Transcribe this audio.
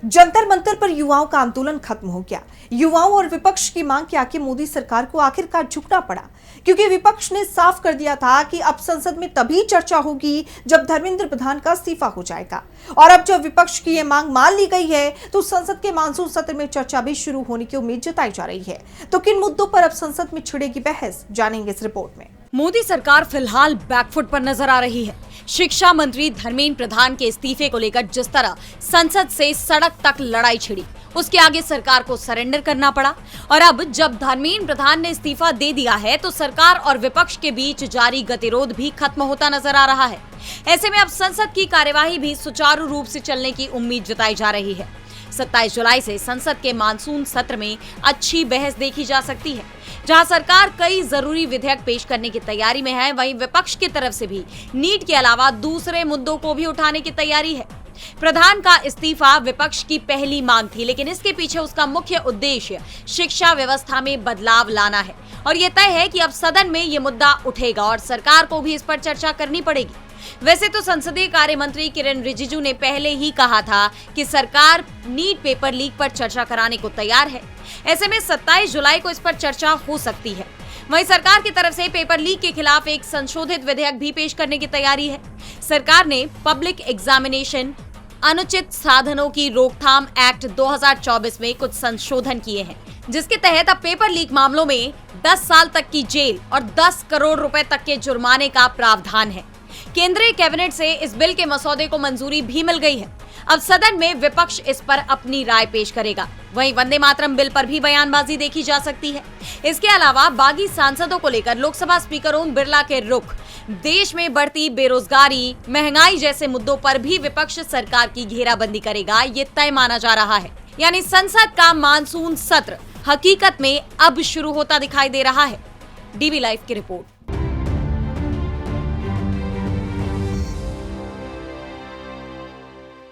जंतर मंतर पर युवाओं का आंदोलन खत्म हो गया। युवाओं और विपक्ष की मांग के आगे मोदी सरकार को आखिरकार झुकना पड़ा, क्योंकि विपक्ष ने साफ कर दिया था कि अब संसद में तभी चर्चा होगी जब धर्मेंद्र प्रधान का इस्तीफा हो जाएगा। और अब जब विपक्ष की यह मांग मान ली गई है तो संसद के मानसून सत्र में चर्चा भी शुरू होने की उम्मीद जताई जा रही है। तो किन मुद्दों पर अब संसद में छिड़ेगी बहस, जानेंगे इस रिपोर्ट में। मोदी सरकार फिलहाल बैकफुट पर नजर आ रही है। शिक्षा मंत्री धर्मेंद्र प्रधान के इस्तीफे को लेकर जिस तरह संसद से सड़क तक लड़ाई छिड़ी, उसके आगे सरकार को सरेंडर करना पड़ा। और अब जब धर्मेंद्र प्रधान ने इस्तीफा दे दिया है तो सरकार और विपक्ष के बीच जारी गतिरोध भी खत्म होता नजर आ रहा है। ऐसे में अब संसद की कार्यवाही भी सुचारू रूप से चलने की उम्मीद जताई जा रही है। 27 जुलाई से संसद के मानसून सत्र में अच्छी बहस देखी जा सकती है। जहां सरकार कई जरूरी विधेयक पेश करने की तैयारी में है, वहीं विपक्ष की तरफ से भी नीट के अलावा दूसरे मुद्दों को भी उठाने की तैयारी है। प्रधान का इस्तीफा विपक्ष की पहली मांग थी, लेकिन इसके पीछे उसका मुख्य उद्देश्य शिक्षा व्यवस्था में बदलाव लाना है। और ये तय है कि अब सदन में ये मुद्दा उठेगा और सरकार को भी इस पर चर्चा करनी पड़ेगी। वैसे तो संसदीय कार्य मंत्री किरेन रिजिजू ने पहले ही कहा था कि सरकार नीट पेपर लीक पर चर्चा कराने को तैयार है। ऐसे में 27 जुलाई को इस पर चर्चा हो सकती है। वहीं सरकार की तरफ से पेपर लीक के खिलाफ एक संशोधित विधेयक भी पेश करने की तैयारी है। सरकार ने पब्लिक एग्जामिनेशन अनुचित साधनों की रोकथाम एक्ट 2024 में कुछ संशोधन किए हैं, जिसके तहत अब पेपर लीक मामलों में 10 साल तक की जेल और 10 करोड़ रुपए तक के जुर्माने का प्रावधान है। केंद्रीय कैबिनेट से इस बिल के मसौदे को मंजूरी भी मिल गई है। अब सदन में विपक्ष इस पर अपनी राय पेश करेगा। वहीं वंदे मातरम बिल पर भी बयानबाजी देखी जा सकती है। इसके अलावा बागी सांसदों को लेकर लोकसभा स्पीकर ओम बिरला के रुख, देश में बढ़ती बेरोजगारी, महंगाई जैसे मुद्दों पर भी विपक्ष सरकार की घेराबंदी करेगा, ये तय माना जा रहा है। यानी संसद का मानसून सत्र हकीकत में अब शुरू होता दिखाई दे रहा है। डीवी लाइव की रिपोर्ट।